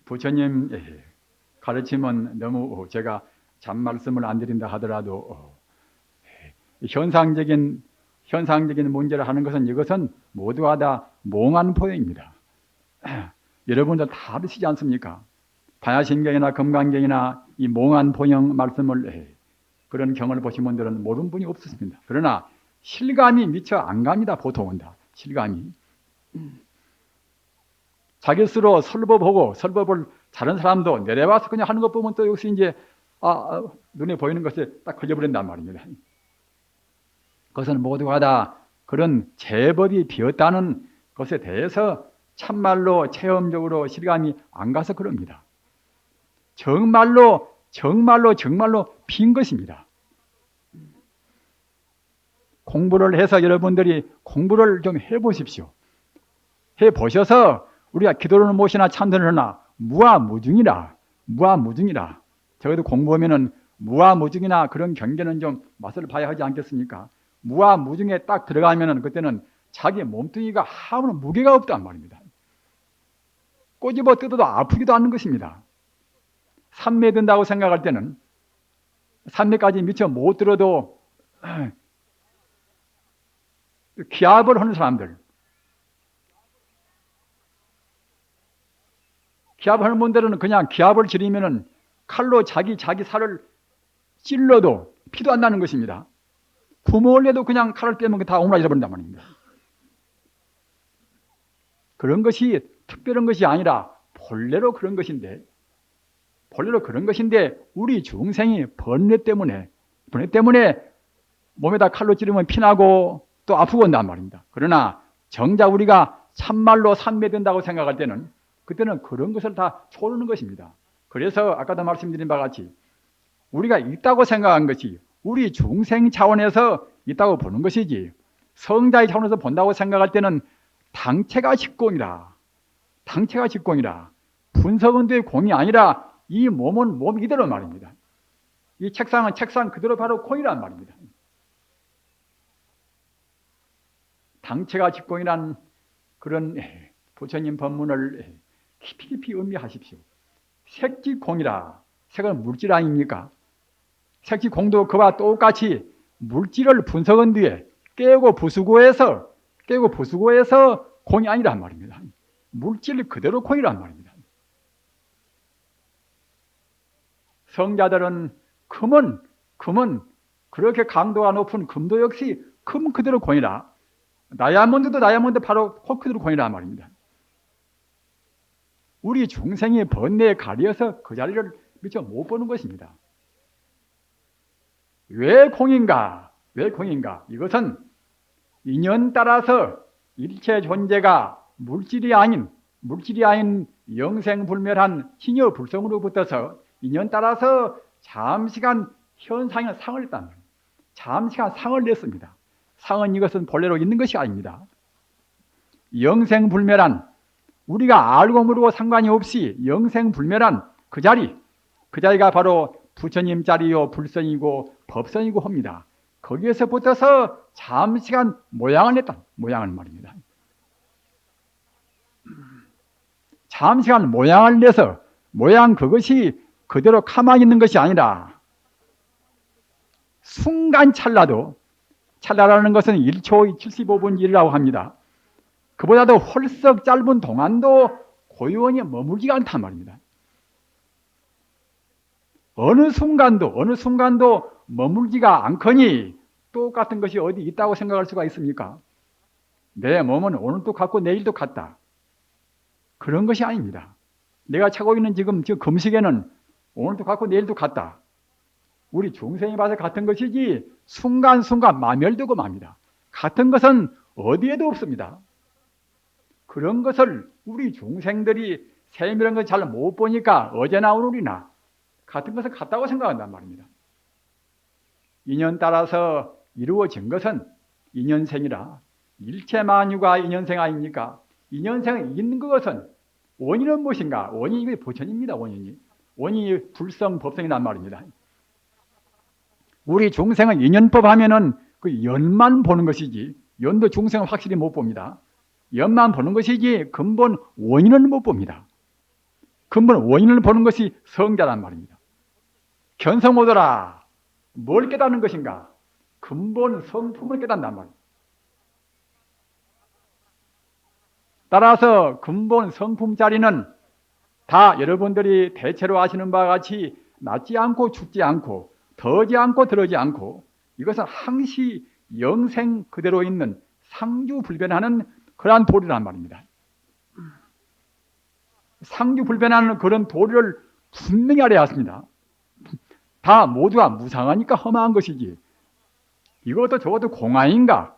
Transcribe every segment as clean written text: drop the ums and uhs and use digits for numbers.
부처님 가르침은 너무 제가 잔말씀을 안 드린다 하더라도 현상적인 문제를 하는 것은 이것은 모두가 다 몽한 포용입니다. 여러분들 다 아시지 않습니까? 반야신경이나 금강경이나 이 몽한 포용 말씀을 그런 경을 보신 분들은 모르는 분이 없었습니다. 그러나 실감이 미처 안 갑니다. 보통은 다 실감이. 자기 스스로 설법하고 설법을 다른 사람도 내려와서 그냥 하는 것 보면 또 역시 이제 눈에 보이는 것에 딱 걸려버린단 말입니다. 그것은 모두가 다 그런 제법이 비었다는 것에 대해서 참말로 체험적으로 실감이 안 가서 그럽니다. 정말로 빈 것입니다. 공부를 해서 여러분들이 공부를 좀 해보십시오. 해보셔서 우리가 기도를 못이나 참선을 하나 무아무중이라. 적어도 공부하면은 무아무중이나 그런 경계는 좀 맛을 봐야 하지 않겠습니까? 무아무중에 딱 들어가면은 그때는 자기 몸뚱이가 아무런 무게가 없단 말입니다. 꼬집어 뜯어도 아프지도 않는 것입니다. 산매 든다고 생각할 때는 산매까지 미처 못 들어도 기압을 하는 사람들, 기압하는 분들은 그냥 기압을 지르면은 칼로 자기 살을 찔러도 피도 안 나는 것입니다. 구멍을 내도 그냥 칼을 빼면 다 오므라져 버린단 말입니다. 그런 것이 특별한 것이 아니라 본래로 그런 것인데 우리 중생이 번뇌 때문에 몸에다 칼로 찌르면 피나고 또 아프고 한단 말입니다. 그러나 정작 우리가 참말로 산매된다고 생각할 때는 그때는 그런 것을 다 초르는 것입니다. 그래서 아까도 말씀드린 바와 같이 우리가 있다고 생각한 것이 우리 중생 차원에서 있다고 보는 것이지 성자의 차원에서 본다고 생각할 때는 당체가 직공이라. 분석은도의 공이 아니라 이 몸은 몸 이대로 말입니다. 이 책상은 책상 그대로 바로 공이란 말입니다. 당체가 직공이란 그런 부처님 법문을 깊이 음미하십시오. 색지공이라. 색은 물질 아닙니까? 색지공도 그와 똑같이 물질을 분석한 뒤에 깨고 부수고해서 공이 아니란 말입니다. 물질 그대로 공이란 말입니다. 성자들은 금은 그렇게 강도가 높은 금도 역시 금 그대로 공이라. 다이아몬드도 바로 코 그대로 공이란 말입니다. 우리 중생이 번뇌에 가려서 그 자리를 미처 못 보는 것입니다. 왜 공인가? 이것은 인연 따라서 일체 존재가 물질이 아닌 영생불멸한 희녀 불성으로부터서 인연 따라서 잠시간 현상이나 상을 냈단 말입니다. 잠시간 상을 냈습니다. 상은 이것은 본래로 있는 것이 아닙니다. 영생불멸한 우리가 알고 모르고 상관이 없이 영생불멸한 그 자리가 바로 부처님 자리요 불선이고 법선이고 합니다. 거기에서 붙어서 잠시간 모양을 말입니다. 잠시간 모양을 내서 모양 그것이 그대로 가만히 있는 것이 아니라 순간 찰나라는 것은 1초 75분 1이라고 합니다. 그보다도 헐썩 짧은 동안도 고요하니 머물지가 않단 말입니다. 어느 순간도 머물지가 않거니 똑같은 것이 어디 있다고 생각할 수가 있습니까? 내 몸은 오늘도 같고 내일도 같다. 그런 것이 아닙니다. 내가 차고 있는 지금 금식에는 오늘도 같고 내일도 같다. 우리 중생이 봐서 같은 것이지 순간순간 마멸되고 맙니다. 같은 것은 어디에도 없습니다. 그런 것을 우리 중생들이 세밀한 걸 잘 못 보니까 어제나 오늘이나 같은 것을 같다고 생각한단 말입니다. 인연 따라서 이루어진 것은 인연생이라. 일체 만유가 인연생 아닙니까? 인연생이 있는 것은 원인은 무엇인가? 원인이 부처입니다. 원인이 불성 법성이란 말입니다. 우리 중생은 인연법 하면은 그 연만 보는 것이지 연도 중생은 확실히 못 봅니다. 연만 보는 것이지 근본 원인은 못 봅니다. 근본 원인을 보는 것이 성자란 말입니다. 견성오더라. 뭘 깨닫는 것인가? 근본 성품을 깨닫는단 말입니다. 따라서 근본 성품 자리는 다 여러분들이 대체로 아시는 바와 같이 낮지 않고 죽지 않고 더지 않고 덜하지 않고 이것은 항시 영생 그대로 있는 상주불변하는 그러한 도리란 말입니다. 상주불변하는 그런 도리를 분명히 알아야 했습니다. 다 모두가 무상하니까 험한 것이지 이것도 저것도 공안인가?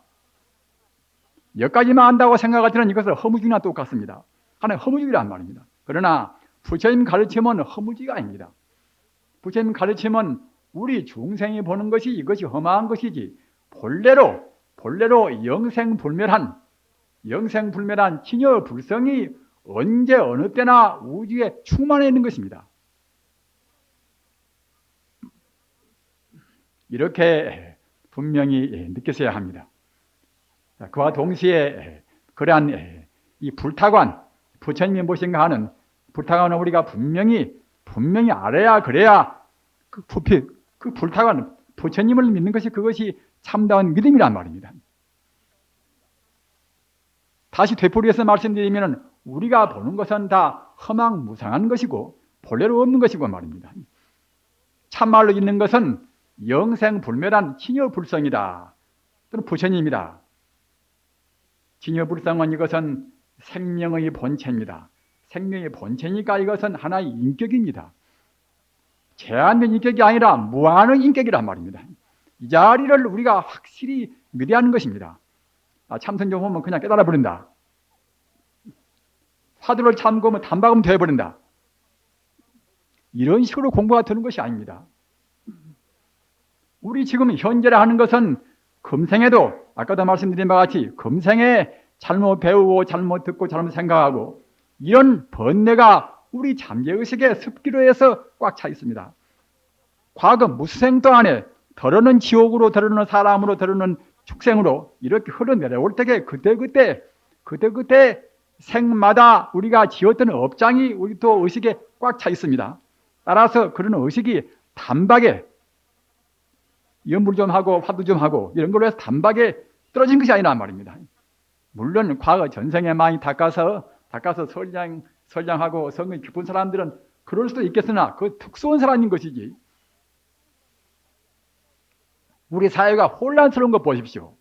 여기까지만 안다고 생각할 때는 이것은 허무주의나 똑같습니다. 하나의 허무주의란 말입니다. 그러나 부처님 가르침은 허무주의가 아닙니다. 부처님 가르침은 우리 중생이 보는 것이 이것이 험한 것이지 본래로 영생불멸한 진여불성이 언제 어느 때나 우주에 충만해 있는 것입니다. 이렇게 분명히 느끼셔야 합니다. 그와 동시에 그러한 이 불타관, 부처님이 무엇인가 하는 불타관을 우리가 분명히 알아야 그래야 그 불타관, 부처님을 믿는 것이 그것이 참다운 믿음이란 말입니다. 다시 되풀이해서 말씀드리면 우리가 보는 것은 다 허망무상한 것이고 본래로 없는 것이고 말입니다. 참말로 있는 것은 영생불멸한 진여불성이다. 또는 부처님이다. 진여불성은 이것은 생명의 본체입니다. 생명의 본체니까 이것은 하나의 인격입니다. 제한된 인격이 아니라 무한의 인격이란 말입니다. 이 자리를 우리가 확실히 믿어야 것입니다. 참선좀 보면 그냥 깨달아 버린다. 화두를 참고하면 단박으면 되어버린다. 이런 식으로 공부가 되는 것이 아닙니다. 우리 지금 현재라 하는 것은 금생에도 아까도 말씀드린 바와 같이 금생에 잘못 배우고 잘못 듣고 잘못 생각하고 이런 번뇌가 우리 잠재의식의 습기로 해서 꽉 차 있습니다. 과거 무수생 동안에 더러는 지옥으로 더러는 사람으로 더러는 축생으로 이렇게 흘러내려올 때에 그때 생마다 우리가 지었던 업장이 우리 또 의식에 꽉 차 있습니다. 따라서 그런 의식이 단박에 연불 좀 하고 화두 좀 하고 이런 걸로 해서 단박에 떨어진 것이 아니란 말입니다. 물론 과거 전생에 많이 닦아서 설량하고 성이 깊은 사람들은 그럴 수도 있겠으나 그 특수한 사람인 것이지. 우리 사회가 혼란스러운 거 보십시오.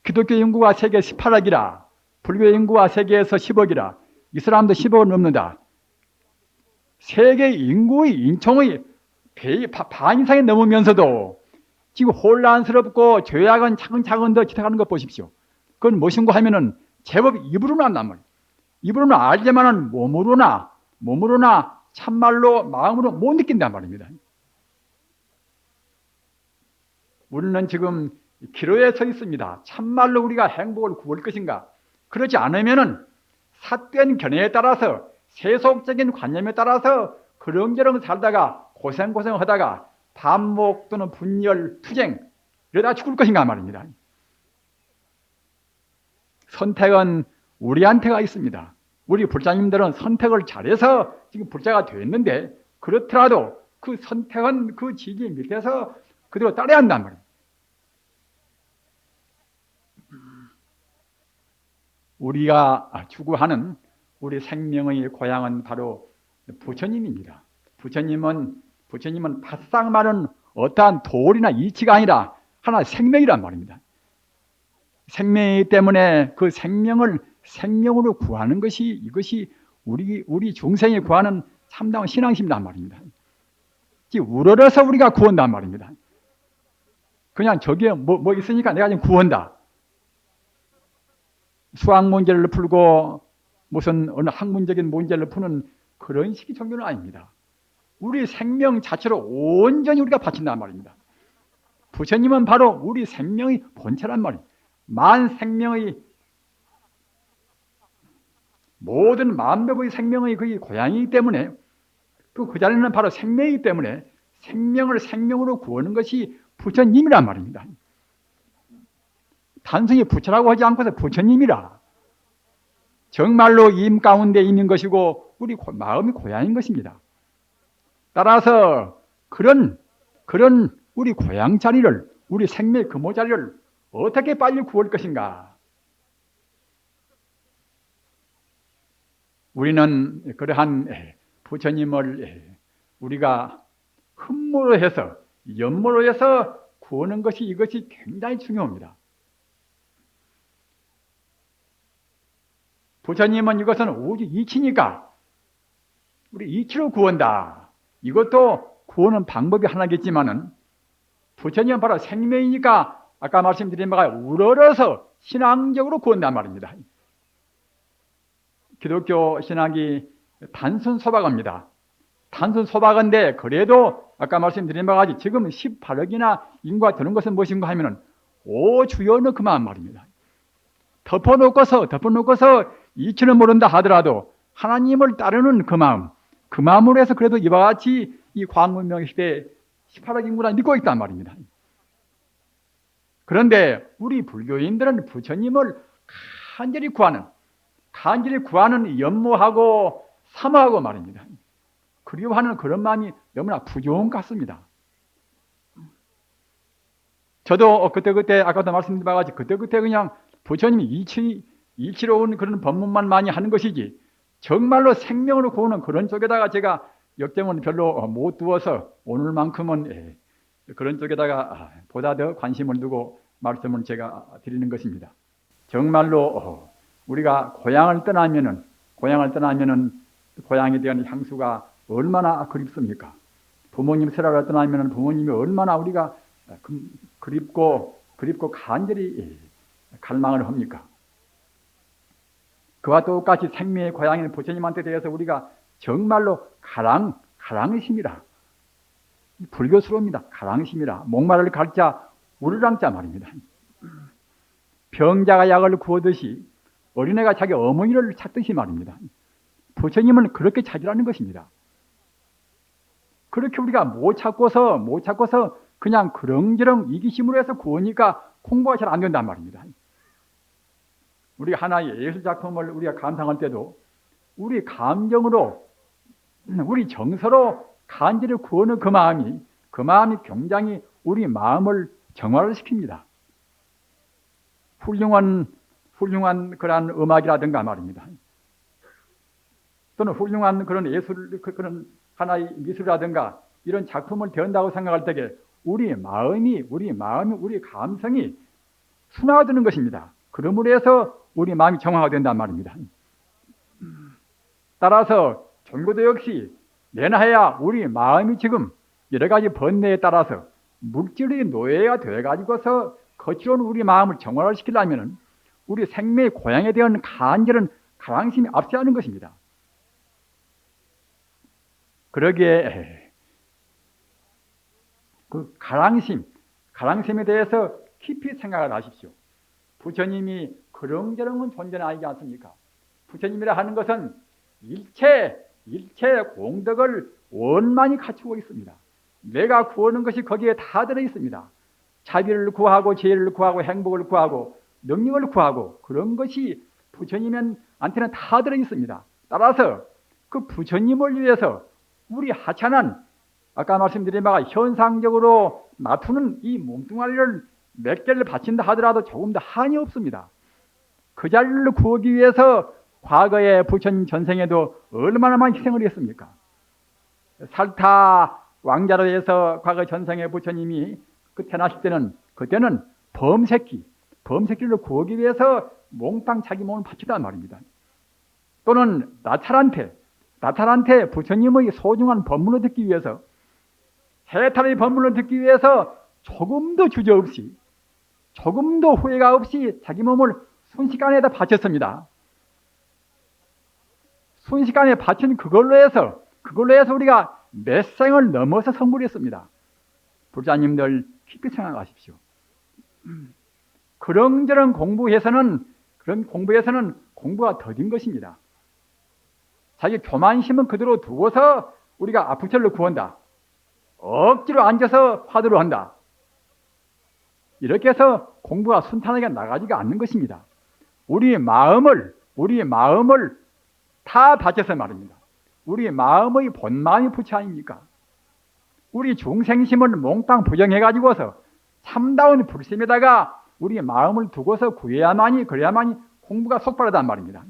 기독교 인구가 세계 18억이라 불교 인구가 세계에서 10억이라 이슬람도 10억은 넘는다. 세계 인구의 인총의 반 이상이 넘으면서도 지금 혼란스럽고 죄악은 차근차근 더 지나가는 것 보십시오. 그건 무엇인가 하면은 제법 입으로는 안단 말이에요. 입으로는 알지만은 몸으로나 참말로 마음으로 못 느낀단 말입니다. 우리는 지금 기로에 서 있습니다. 참말로 우리가 행복을 구할 것인가? 그렇지 않으면은 삿된 견해에 따라서 세속적인 관념에 따라서 그렁저렁 살다가 고생하다가 반목 또는 분열, 투쟁 이러다 죽을 것인가 말입니다. 선택은 우리한테가 있습니다. 우리 불자님들은 선택을 잘해서 지금 불자가 됐는데 그렇더라도 그 선택은 그 지기 밑에서 그대로 따라야 한단 말이에요. 우리가 추구하는 우리 생명의 고향은 바로 부처님입니다. 부처님은 바싹 마른 어떠한 돌이나 이치가 아니라 하나의 생명이란 말입니다. 생명이기 때문에 그 생명을 생명으로 구하는 것이 이것이 우리 중생이 구하는 참다운 신앙심이란 말입니다. 우러러서 우리가 구한단 말입니다. 그냥 저기에 뭐 있으니까 내가 지금 구한다. 수학 문제를 풀고 무슨 어느 학문적인 문제를 푸는 그런 식의 종교는 아닙니다. 우리 생명 자체로 온전히 우리가 바친단 말입니다. 부처님은 바로 우리 생명의 본체란 말입니다. 만생명의 모든 만백의 생명의 그 고향이기 때문에 그 자리는 바로 생명이기 때문에 생명을 생명으로 구하는 것이 부처님이란 말입니다. 단순히 부처라고 하지 않고서 부처님이라 정말로 임 가운데 있는 것이고 우리 마음이 고향인 것입니다. 따라서 그런 우리 고향 자리를, 우리 생명의 근무 자리를 어떻게 빨리 구할 것인가? 우리는 그러한 부처님을 우리가 흠모로 해서, 연모로 해서 구하는 것이, 이것이 굉장히 중요합니다. 부처님은 이것은 우주 이치니까 우리 이치로 구한다. 이것도 구하는 방법이 하나겠지만은 부처님은 바로 생명이니까 아까 말씀드린 바가 우러러서 신앙적으로 구한단 말입니다. 기독교 신학이 단순 소박합니다. 단순 소박한데 그래도 아까 말씀드린 바가 지금 18억이나 인구가 드는 것은 무엇인가 하면은 오주연은 그만 말입니다. 덮어놓고서 이치는 모른다 하더라도 하나님을 따르는 그 마음으로 해서 그래도 이와 같이 이 광문명 시대에 18억 인구나 믿고 있단 말입니다. 그런데 우리 불교인들은 부처님을 간절히 구하는 연모하고 사모하고 말입니다. 그리워하는 그런 마음이 너무나 부족한 것 같습니다. 저도 그때 아까도 말씀드린 바와 같이 그때 그냥 부처님이 이치로 온 그런 법문만 많이 하는 것이지 정말로 생명으로 구하는 그런 쪽에다가 제가 역점은 별로 못 두어서 오늘만큼은 그런 쪽에다가 보다 더 관심을 두고 말씀을 제가 드리는 것입니다. 정말로 우리가 고향을 떠나면은 고향에 대한 향수가 얼마나 그립습니까? 부모님 세라를 떠나면은 부모님이 얼마나 우리가 그립고 간절히 갈망을 합니까? 그와 똑같이 생명의 고향인 부처님한테 대해서 우리가 정말로 가랑심이라, 불교스러웁니다. 가랑심이라, 목마를 갈자 우르랑자 말입니다. 병자가 약을 구하듯이 어린애가 자기 어머니를 찾듯이 말입니다. 부처님은 그렇게 찾으라는 것입니다. 그렇게 우리가 못 찾고서 그냥 그렁저렁 이기심으로 해서 구하니까 공부가 잘 안 된단 말입니다. 우리가 하나의 예술작품을 우리가 감상할 때도 우리 감정으로, 우리 정서로 간절히 구하는 그 마음이 굉장히 우리 마음을 정화를 시킵니다. 훌륭한 그런 음악이라든가 말입니다. 또는 훌륭한 그런 예술, 그런 하나의 미술이라든가 이런 작품을 대한다고 생각할 때에 우리 마음이, 우리 감성이 순화되는 것입니다. 그러므로 해서 우리 마음이 정화가 된단 말입니다. 따라서 종교도 역시 내나야 우리 마음이 지금 여러 가지 번뇌에 따라서 물질의 노예가 되어가지고서 거칠어온 우리 마음을 정화를 시키려면 우리 생명의 고향에 대한 간절한 가랑심이 앞서야 하는 것입니다. 그러기에 그 가랑심에 대해서 깊이 생각을 하십시오. 부처님이 그렁저렁은 존재는 아니지 않습니까? 부처님이라 하는 것은 일체 공덕을 원만히 갖추고 있습니다. 내가 구하는 것이 거기에 다 들어 있습니다. 자비를 구하고 지혜를 구하고 행복을 구하고 능력을 구하고 그런 것이 부처님한테는 다 들어 있습니다. 따라서 그 부처님을 위해서 우리 하찮은 아까 말씀드린 바가 현상적으로 나투는 이 몸뚱아리를 몇 개를 바친다 하더라도 조금 더 한이 없습니다. 그 자리를 구하기 위해서 과거에 부처님 전생에도 얼마나 많이 희생을 했습니까? 살타 왕자로 해서 과거 전생에 부처님이 태어나실 때는 그때는 범새끼를 구하기 위해서 몽땅 자기 몸을 바치단 말입니다. 또는 나탈한테 부처님의 소중한 법문을 듣기 위해서 해탈의 법문을 듣기 위해서 조금도 주저없이 조금도 후회가 없이 자기 몸을 순식간에다 바쳤습니다. 순식간에 바친 그걸로 해서 우리가 몇 생을 넘어서 선물했습니다. 불자님들 깊이 생각하십시오. 그런저런 공부에서는 공부가 더딘 것입니다. 자기 교만심은 그대로 두고서 우리가 부처를 구한다. 억지로 앉아서 화두를 한다. 이렇게 해서 공부가 순탄하게 나가지가 않는 것입니다. 우리 마음을 우리 마음을 다 바쳐서 말입니다. 우리 마음의 본마음이 부처 아닙니까? 우리 중생심을 몽땅 부정해가지고서 참다운 불심에다가 우리 마음을 두고서 구해야만이, 그래야만이 공부가 속발하단 말입니다.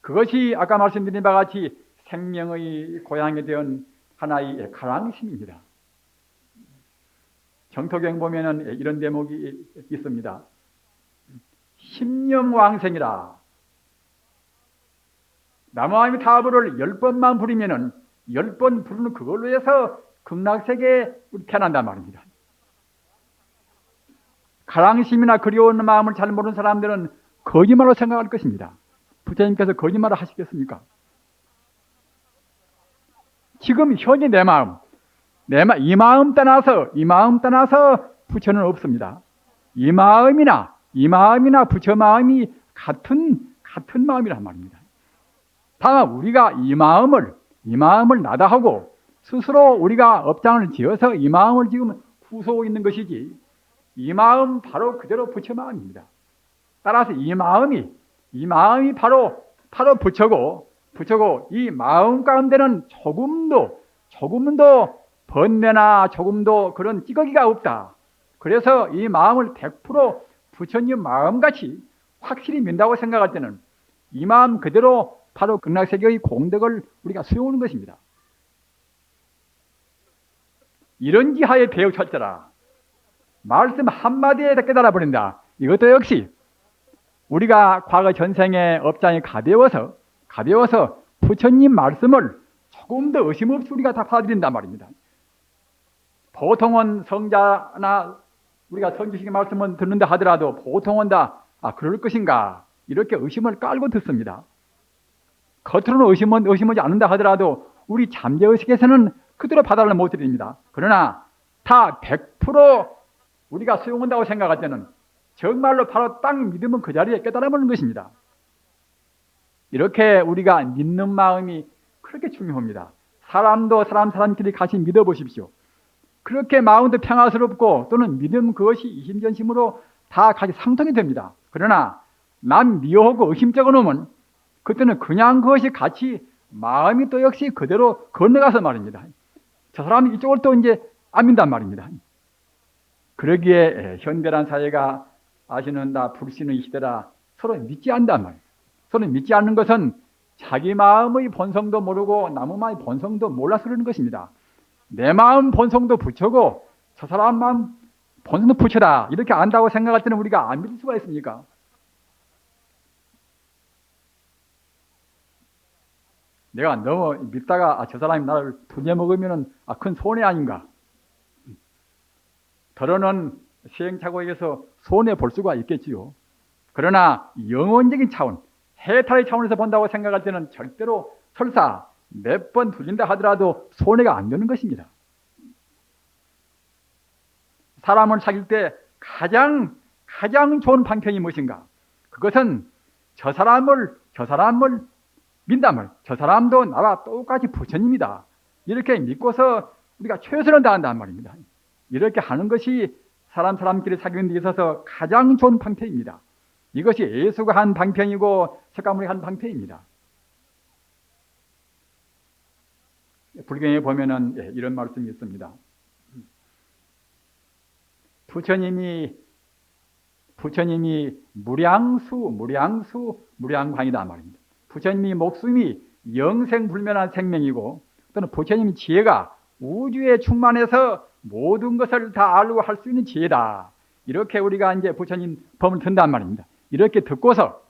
그것이 아까 말씀드린 바와 같이 생명의 고향이 된 하나의 가랑심입니다. 정토경 보면은 이런 대목이 있습니다. 심령왕생이라. 남아미 타불을 10번만 부리면은 10번 부르는 그걸로 해서 극락세계에 태어난단 말입니다. 가랑심이나 그리운 마음을 잘 모르는 사람들은 거짓말로 생각할 것입니다. 부처님께서 거짓말을 하시겠습니까? 지금 현재 내 마음, 이 마음 떠나서 부처는 없습니다. 이 마음이나 부처 마음이 같은 마음이란 말입니다. 다만 우리가 이 마음을 나다 하고 스스로 우리가 업장을 지어서 이 마음을 지금 구속하고 있는 것이지, 이 마음 바로 그대로 부처 마음입니다. 따라서 이 마음이 바로 부처고 이 마음 가운데는 조금도 번뇌나 조금도 그런 찌꺼기가 없다. 그래서 이 마음을 100% 부처님 마음같이 확실히 민다고 생각할 때는 이 마음 그대로 바로 극락세계의 공덕을 우리가 수용하는 것입니다. 이런 지하에 배우 철저라. 말씀 한마디에 깨달아 버린다. 이것도 역시 우리가 과거 전생의 업장이 가벼워서 부처님 말씀을 조금 더 의심 없이 우리가 다 받아들인단 말입니다. 보통은 성자나 우리가 선지식의 말씀을 듣는다 하더라도 보통은 다 그럴 것인가 이렇게 의심을 깔고 듣습니다. 겉으로는 의심하지 않는다 하더라도 우리 잠재의식에서는 그대로 받아를 못 드립니다. 그러나 다 100% 우리가 수용한다고 생각할 때는 정말로 바로 딱 믿으면 그 자리에 깨달아보는 것입니다. 이렇게 우리가 믿는 마음이 그렇게 중요합니다. 사람도 사람끼리 같이 믿어보십시오. 그렇게 마음도 평화스럽고 또는 믿음 그것이 이심전심으로 다 같이 상통이 됩니다. 그러나 남 미워하고 의심쩍어 놓으면 그때는 그냥 그것이 같이 마음이 또 역시 그대로 건너가서 말입니다. 저 사람이 이쪽을 또 이제 안 믿단 말입니다. 그러기에 현대란 사회가 아시는 다 불신의 시대라 서로 믿지 않단 말이에요. 서로 믿지 않는 것은 자기 마음의 본성도 모르고 남의 마음의 본성도 몰라서 그러는 것입니다. 내 마음 본성도 부처고 저 사람 마음 본성도 부처다 이렇게 안다고 생각할 때는 우리가 안 믿을 수가 있습니까? 내가 너무 믿다가 저 사람이 나를 두려먹으면 큰 손해 아닌가? 더러는 시행착오에서 손해 볼 수가 있겠지요. 그러나 영원적인 차원, 해탈의 차원에서 본다고 생각할 때는 절대로 설사 몇 번 둘린다 하더라도 손해가 안 되는 것입니다. 사람을 사귈 때 가장 좋은 방편이 무엇인가? 그것은 저 사람을 믿단 말. 저 사람도 나와 똑같이 부처님이다. 이렇게 믿고서 우리가 최선을 다한단 말입니다. 이렇게 하는 것이 사람끼리 사귀는 데 있어서 가장 좋은 방편입니다. 이것이 예수가 한 방편이고 석가모니 한 방편입니다. 불경에 보면은 이런 말씀이 있습니다. 부처님이 무량광이다 말입니다. 부처님이 목숨이 영생불멸한 생명이고 또는 부처님 지혜가 우주에 충만해서 모든 것을 다 알고 할 수 있는 지혜다. 이렇게 우리가 이제 부처님 법을 든단 말입니다. 이렇게 듣고서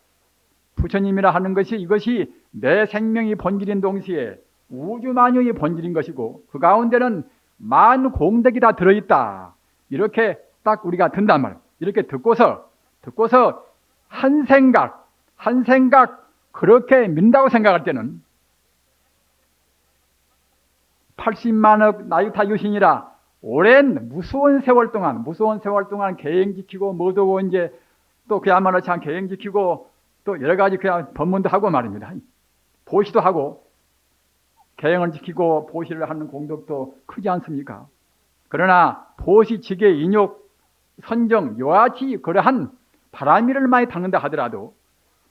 부처님이라 하는 것이 이것이 내 생명이 본질인 동시에 우주 만유의 본질인 것이고 그 가운데는 만 공덕이 다 들어있다. 이렇게 딱 우리가 든단 말이에요. 이렇게 듣고서 한 생각 그렇게 믿는다고 생각할 때는 80만억 나유타 유신이라 오랜 무수한 세월 동안 계행 지키고 뭐도 이제 또 그야말로 참 계행 지키고 또 여러 가지 그냥 법문도 하고 말입니다. 보시도 하고 계행을 지키고 보시를 하는 공덕도 크지 않습니까? 그러나 보시, 직계, 인욕, 선정, 요하치 그러한 바람이를 많이 닦는다 하더라도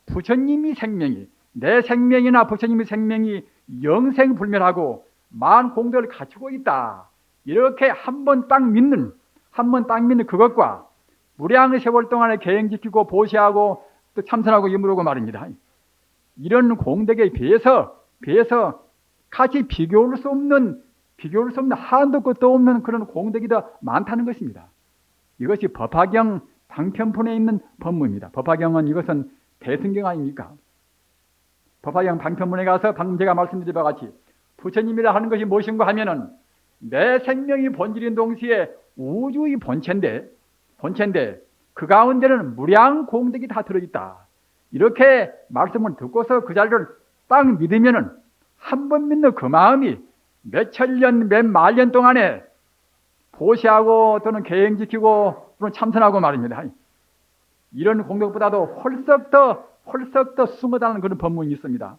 부처님이 생명이, 내 생명이나 부처님의 생명이 영생불멸하고 만 공덕을 갖추고 있다. 이렇게 한 번 딱 믿는 그것과 무량의 세월 동안에 계행 지키고 보시하고 또 참선하고 이무르고 말입니다. 이런 공덕에 비해서 같이 비교할 수 없는 한도 끝도 없는 그런 공덕이 더 많다는 것입니다. 이것이 법화경 방편폰에 있는 법문입니다. 법화경은 이것은 대승경 아닙니까? 법화경 방편문에 가서 방금 제가 말씀드린 바와 같이 부처님이라 하는 것이 무엇인가 하면은 내 생명이 본질인 동시에 우주의 본체인데 그 가운데는 무량 공덕이 다 들어있다. 이렇게 말씀을 듣고서 그 자리를 딱 믿으면은 한 번 믿는 그 마음이 몇 천년, 몇 만년 동안에 보시하고 또는 계행 지키고 또는 참선하고 말입니다. 이런 공덕보다도 헐썩 더 숨어다는 그런 법문이 있습니다.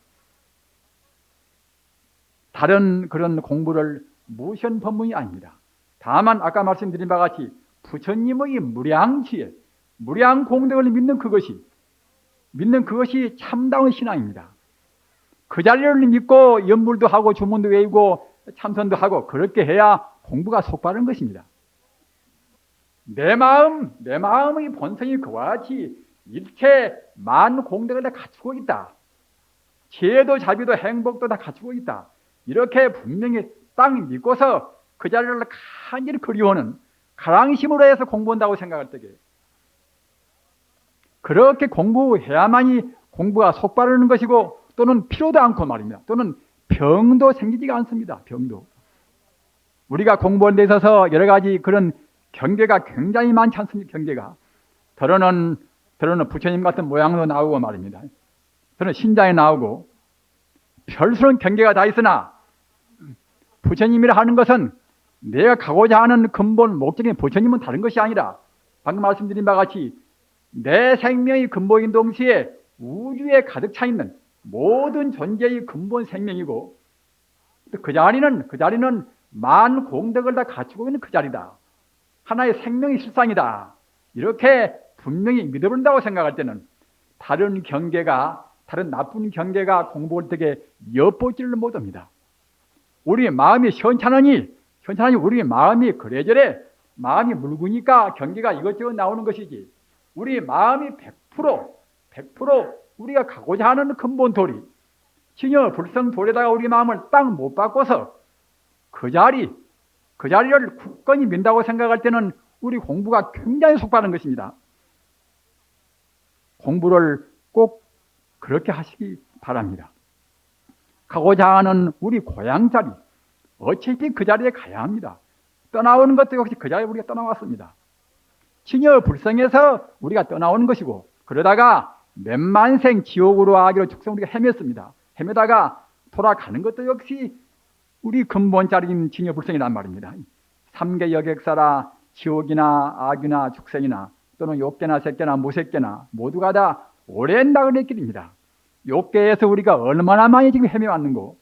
다른 그런 공부를 무시한 법문이 아닙니다. 다만 아까 말씀드린 바와 같이 부처님의 무량지혜, 무량 공덕을 믿는 그것이 참다운 신앙입니다. 그 자리를 믿고 연물도 하고 주문도 외우고 참선도 하고 그렇게 해야 공부가 속바른 것입니다. 내 마음의 본성이 그와 같이 일체 만 공덕을 다 갖추고 있다. 지혜도 자비도 행복도 다 갖추고 있다. 이렇게 분명히 딱 믿고서 그 자리를 간절히 그리워하는 가랑심으로 해서 공부한다고 생각할 때에 그렇게 공부해야만이 공부가 속바르는 것이고 또는 필요도 않고 말입니다. 또는 병도 생기지가 않습니다. 병도. 우리가 공부하는 데 있어서 여러 가지 그런 경계가 굉장히 많지 않습니까? 경계가. 더러는 부처님 같은 모양도 나오고 말입니다. 더러는 신장이 나오고 별수는 경계가 다 있으나 부처님이라 하는 것은 내가 가고자 하는 근본 목적인 부처님은 다른 것이 아니라 방금 말씀드린 바와 같이 내 생명이 근본인 동시에 우주에 가득 차 있는 모든 존재의 근본 생명이고 그 자리는 만 공덕을 다 갖추고 있는 그 자리다. 하나의 생명의 실상이다. 이렇게 분명히 믿어본다고 생각할 때는 다른 나쁜 경계가 공부할 때에 엿보지를 못합니다. 우리 마음이 시원찮으니 우리 마음이 그래저래 마음이 묽으니까 경계가 이것저것 나오는 것이지 우리 마음이 100% 우리가 가고자 하는 근본 도리 진여 불성 도리에다가 우리 마음을 딱 못 바꿔서 그 자리를 굳건히 민다고 생각할 때는 우리 공부가 굉장히 속바른 것입니다. 공부를 꼭 그렇게 하시기 바랍니다. 가고자 하는 우리 고향 자리 어차피 그 자리에 가야 합니다. 떠나오는 것도 역시 그 자리에 우리가 떠나왔습니다. 친여 불성에서 우리가 떠나오는 것이고 그러다가 몇만생 지옥으로 아기로 축생 우리가 헤맸습니다. 헤매다가 돌아가는 것도 역시 우리 근본 자리인 친여 불성이란 말입니다. 삼계 여객사라 지옥이나 악이나 축생이나 또는 욕계나 색계나 무색계나 모두가 다 오랜 나그네 길입니다. 욕계에서 우리가 얼마나 많이 지금 헤매왔는고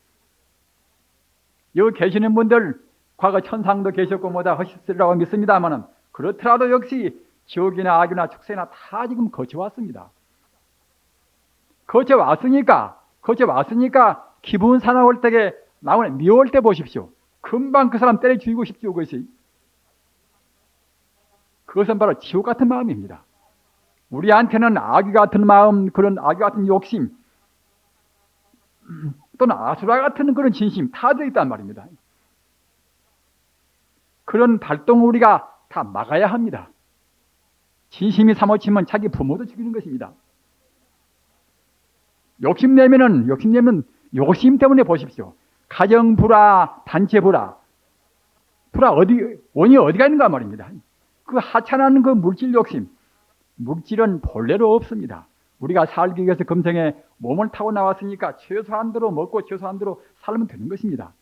여기 계시는 분들 과거 천상도 계셨고 뭐다 하셨으리라고 믿습니다만은 그렇더라도 역시 지옥이나 악이나 축생이나 다 지금 거쳐왔습니다. 거쳐왔으니까 기분 사나울 때에 나오는 미워할 때 보십시오. 금방 그 사람 때려 죽이고 싶죠. 그것은 바로 지옥 같은 마음입니다. 우리한테는 아귀 같은 마음, 그런 아귀 같은 욕심 또는 아수라 같은 그런 진심 다 들어있단 말입니다. 그런 발동을 우리가 다 막아야 합니다. 진심이 사모치면 자기 부모도 죽이는 것입니다. 욕심내면 욕심 때문에 보십시오. 가정 불화, 단체 불화 원이 어디가 있는가 말입니다. 그 하찮은 그 물질 욕심, 물질은 본래로 없습니다. 우리가 살기 위해서 금생에 몸을 타고 나왔으니까 최소한대로 먹고 최소한대로 살면 되는 것입니다.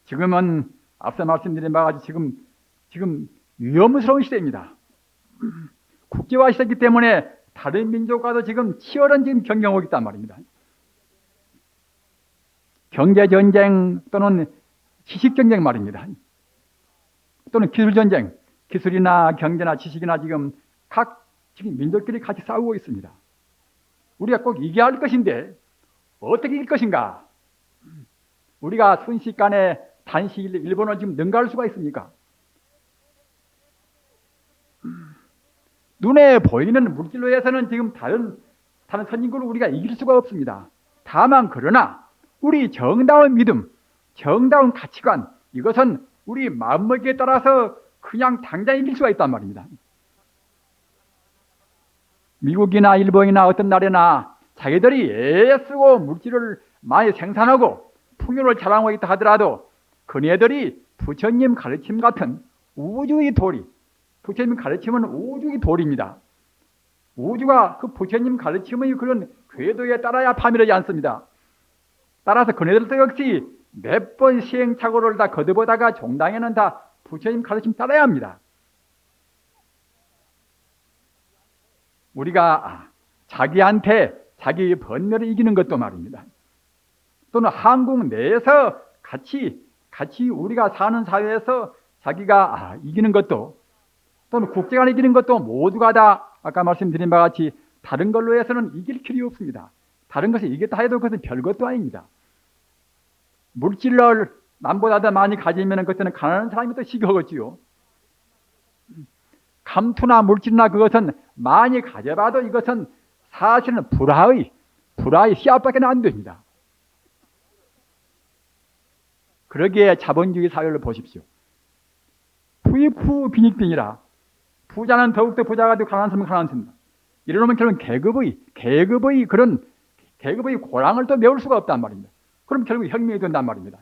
지금은 앞서 말씀드린 바와 같이 지금 위험스러운 시대입니다. 국제화 시대이기 때문에 다른 민족과도 지금 치열한 경쟁하고 있단 말입니다. 경제전쟁 또는 지식경쟁 말입니다. 또는 기술전쟁, 기술이나 경제나 지식이나 지금 지금 민족끼리 같이 싸우고 있습니다. 우리가 꼭 이겨야 할 것인데 어떻게 이길 것인가? 우리가 순식간에 단시일 일본을 지금 능가할 수가 있습니까? 눈에 보이는 물질로 해서는 지금 다른 선진국을 우리가 이길 수가 없습니다. 다만 그러나 우리 정다운 믿음, 정다운 가치관, 이것은 우리 마음먹기에 따라서 그냥 당장 이길 수가 있단 말입니다. 미국이나 일본이나 어떤 나라나 자기들이 애쓰고 물질을 많이 생산하고 풍요를 자랑하고 있다 하더라도 그네들이 부처님 가르침 같은 우주의 도리, 부처님 가르침은 우주의 도리입니다. 우주가 그 부처님 가르침의 그런 궤도에 따라야 파멸하지 않습니다. 따라서 그네들도 역시 몇 번 시행착오를 다 거듭보다가 종당에는 다 부처님 가르침 따라야 합니다. 우리가 자기한테 자기 번뇌를 이기는 것도 말입니다. 또는 한국 내에서 같이 우리가 사는 사회에서 자기가 이기는 것도, 또는 국제간에 이기는 것도 모두가 다 아까 말씀드린 바와 같이 다른 걸로 해서는 이길 길이 없습니다. 다른 것을 이겼다 해도 그것은 별것도 아닙니다. 물질을 남보다 더 많이 가지면 그것은 가난한 사람이 더 시기하겠지요. 감투나 물질이나 그것은 많이 가져봐도 이것은 사실은 불화의 씨앗밖에 안 됩니다. 그러기에 자본주의 사회를 보십시오. 부익부 빈익빈이라. 부자는 더욱더 부자가 되고 가난한 사람은 가난한 사람이다. 이러면 결국 계급의 고랑을 또 메울 수가 없단 말입니다. 그럼 결국 혁명이 된단 말입니다.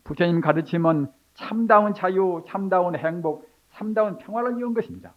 부처님 가르침은 참다운 자유, 참다운 행복, 참다운 평화를 이룬 것입니다.